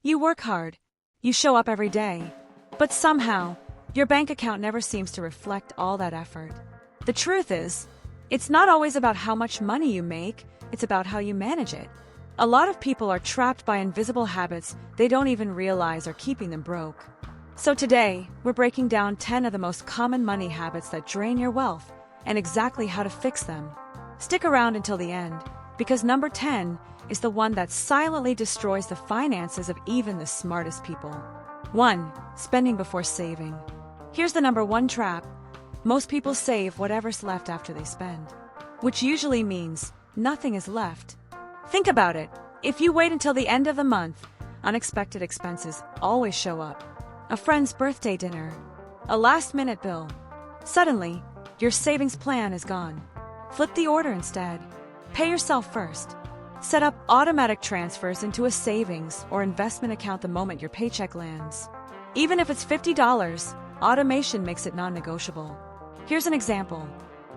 You work hard. You show up every day. But somehow, your bank account never seems to reflect all that effort. The truth is, it's not always about how much money you make, it's about how you manage it. A lot of people are trapped by invisible habits they don't even realize are keeping them broke. So today, we're breaking down 10 of the most common money habits that drain your wealth and exactly how to fix them. Stick around until the end, because number 10 is the one that silently destroys the finances of even the smartest people. 1. Spending before saving. Here's the number one trap. Most people save whatever's left after they spend, which usually means nothing is left. Think about it. If you wait until the end of the month, unexpected expenses always show up. A friend's birthday dinner, a last-minute bill. Suddenly, your savings plan is gone. Flip the order instead. Pay yourself first. Set up automatic transfers into a savings or investment account the moment your paycheck lands. Even if it's $50, automation makes it non-negotiable. Here's an example.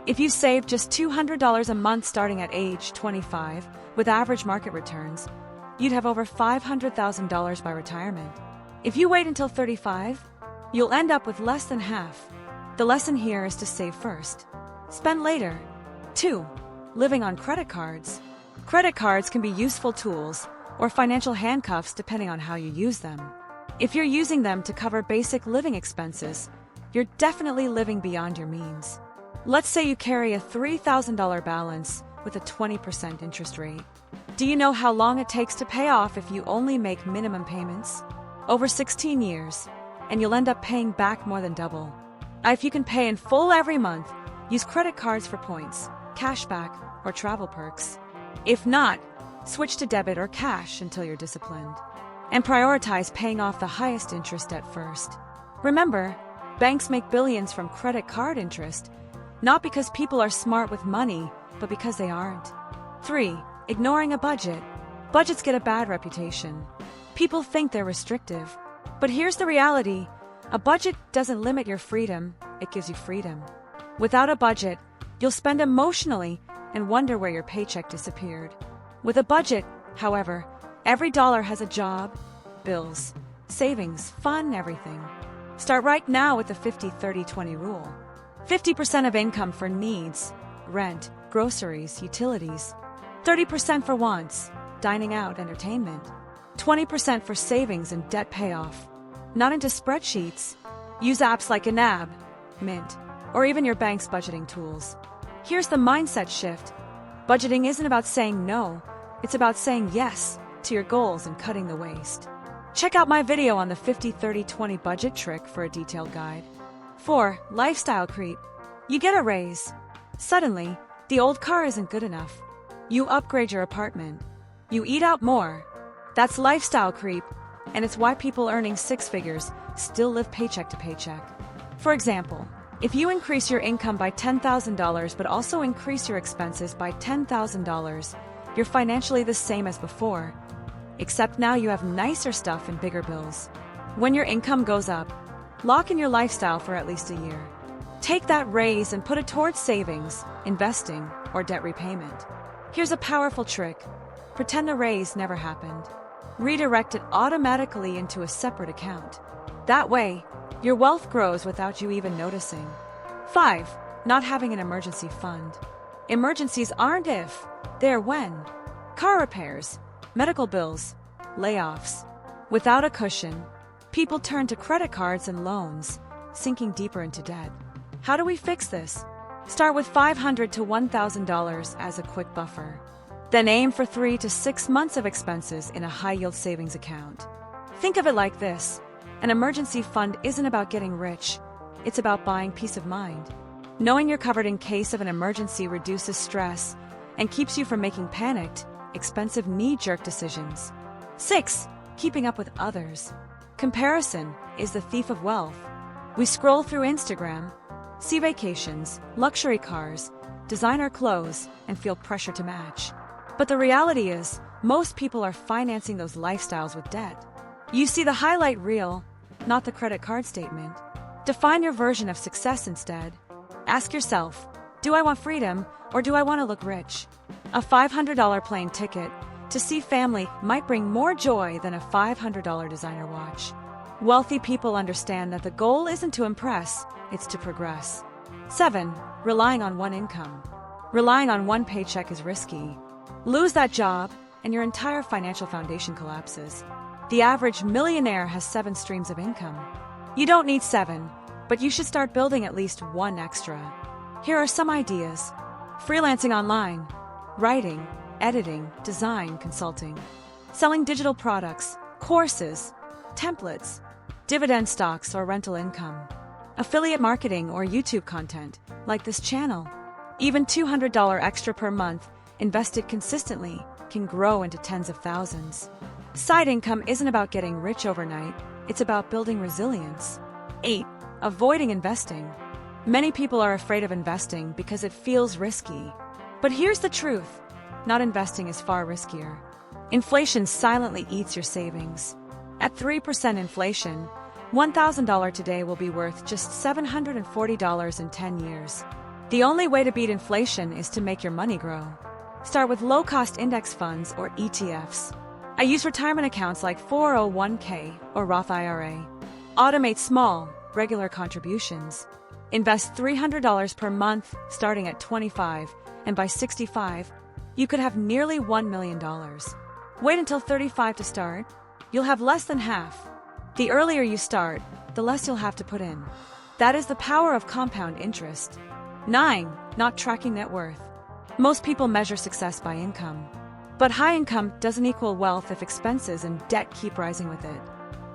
If you save just $200 a month starting at age 25, with average market returns, you'd have over $500,000 by retirement. If you wait until 35, you'll end up with less than half. The lesson here is to save first. Spend later. 2. Living on credit cards. Credit cards can be useful tools or financial handcuffs depending on how you use them. If you're using them to cover basic living expenses, you're definitely living beyond your means. Let's say you carry a $3,000 balance with a 20% interest rate. Do you know how long it takes to pay off if you only make minimum payments? Over 16 years, and you'll end up paying back more than double. If you can pay in full every month, use credit cards for points, cashback, or travel perks. If not, switch to debit or cash until you're disciplined. And prioritize paying off the highest interest debt first. Remember, banks make billions from credit card interest, not because people are smart with money, but because they aren't. 3. Ignoring a budget. Budgets get a bad reputation. People think they're restrictive. But here's the reality. A budget doesn't limit your freedom, it gives you freedom. Without a budget, you'll spend emotionally and wonder where your paycheck disappeared. With a budget, however, every dollar has a job, bills, savings, fun, everything. Start right now with the 50-30-20 rule. 50% of income for needs, rent, groceries, utilities. 30% for wants, dining out, entertainment. 20% for savings and debt payoff. Not into spreadsheets. Use apps like Anab, Mint, or even your bank's budgeting tools. Here's the mindset shift. Budgeting isn't about saying no, it's about saying yes to your goals and cutting the waste. Check out my video on the 50-30-20 budget trick for a detailed guide. 4. Lifestyle creep. You get a raise. Suddenly, the old car isn't good enough. You upgrade your apartment. You eat out more. That's lifestyle creep, and it's why people earning six figures still live paycheck to paycheck. For example, if you increase your income by $10,000 but also increase your expenses by $10,000, you're financially the same as before, except now you have nicer stuff and bigger bills. When your income goes up, lock in your lifestyle for at least a year. Take that raise and put it towards savings, investing, or debt repayment. Here's a powerful trick. Pretend the raise never happened. Redirect it automatically into a separate account. That way, your wealth grows without you even noticing. 5. Not having an emergency fund. Emergencies aren't if, they're when. Car repairs, medical bills, layoffs. Without a cushion, people turn to credit cards and loans, sinking deeper into debt. How do we fix this? Start with $500 to $1,000 as a quick buffer. Then aim for 3 to 6 months of expenses in a high-yield savings account. Think of it like this. An emergency fund isn't about getting rich. It's about buying peace of mind. Knowing you're covered in case of an emergency reduces stress and keeps you from making panicked, expensive knee-jerk decisions. 6. Keeping up with others. Comparison is the thief of wealth. We scroll through Instagram, see vacations, luxury cars, designer clothes, and feel pressure to match. But the reality is, most people are financing those lifestyles with debt. You see the highlight reel, not the credit card statement. Define your version of success instead. Ask yourself, do I want freedom or do I want to look rich? A $500 plane ticket To see family might bring more joy than a $500 designer watch. Wealthy people understand that the goal isn't to impress, it's to progress. 7. Relying on one income. Relying on one paycheck is risky. Lose that job, and your entire financial foundation collapses. The average millionaire has 7 streams of income. You don't need 7, but you should start building at least 1 extra. Here are some ideas. Freelancing online, writing, editing, design, consulting, selling digital products, courses, templates, dividend stocks or rental income, affiliate marketing or YouTube content, like this channel. Even $200 extra per month, invested consistently, can grow into tens of thousands. Side income isn't about getting rich overnight, it's about building resilience. 8. Avoiding investing. Many people are afraid of investing because it feels risky. But here's the truth. Not investing is far riskier. Inflation silently eats your savings. At 3% inflation, $1,000 today will be worth just $740 in 10 years. The only way to beat inflation is to make your money grow. Start with low-cost index funds or ETFs. I use retirement accounts like 401k or Roth IRA. Automate small, regular contributions. Invest $300 per month starting at 25, and by 65, you could have nearly $1 million. Wait until 35 to start. You'll have less than half. The earlier you start, the less you'll have to put in. That is the power of compound interest. 9. Not tracking net worth. Most people measure success by income. But high income doesn't equal wealth if expenses and debt keep rising with it.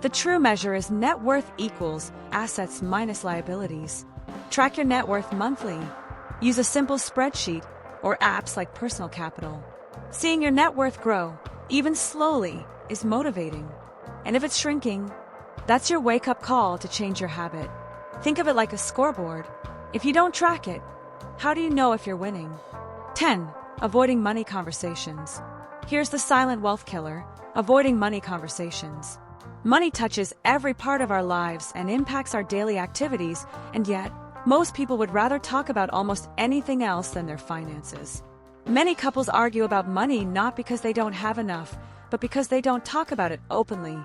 The true measure is net worth equals assets minus liabilities. Track your net worth monthly. Use a simple spreadsheet or apps like Personal Capital. Seeing your net worth grow, even slowly, is motivating. And if it's shrinking, that's your wake-up call to change your habit. Think of it like a scoreboard. If you don't track it, how do you know if you're winning? 10. Avoiding money conversations. Here's the silent wealth killer: avoiding money conversations. Money touches every part of our lives and impacts our daily activities, and yet, most people would rather talk about almost anything else than their finances. Many couples argue about money not because they don't have enough, but because they don't talk about it openly.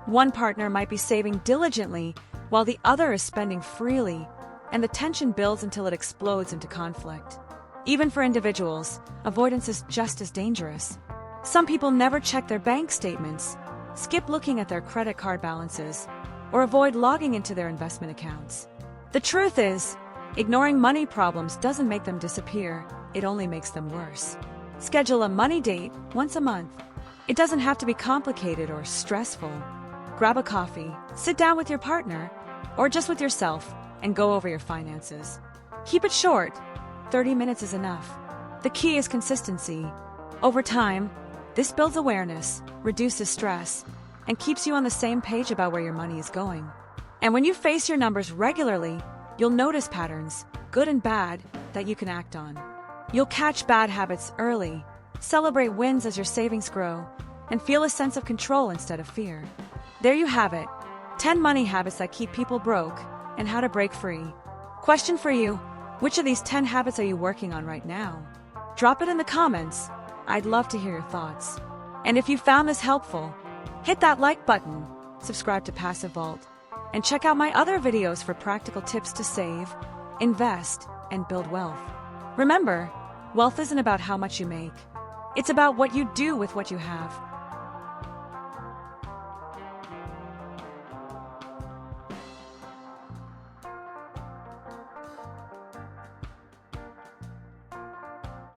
One partner might be saving diligently, while the other is spending freely, and the tension builds until it explodes into conflict. Even for individuals, avoidance is just as dangerous. Some people never check their bank statements, skip looking at their credit card balances, or avoid logging into their investment accounts. The truth is, ignoring money problems doesn't make them disappear, it only makes them worse. Schedule a money date once a month. It doesn't have to be complicated or stressful. Grab a coffee, sit down with your partner, or just with yourself, and go over your finances. Keep it short. 30 minutes is enough. The key is consistency. Over time, this builds awareness, reduces stress, and keeps you on the same page about where your money is going. And when you face your numbers regularly, you'll notice patterns, good and bad, that you can act on. You'll catch bad habits early, celebrate wins as your savings grow, and feel a sense of control instead of fear. There you have it, 10 money habits that keep people broke, and how to break free. Question for you: which of these 10 habits are you working on right now? Drop it in the comments. I'd love to hear your thoughts. And if you found this helpful, hit that like button, subscribe to Passive Vault, and check out my other videos for practical tips to save, invest, and build wealth. Remember, wealth isn't about how much you make. It's about what you do with what you have.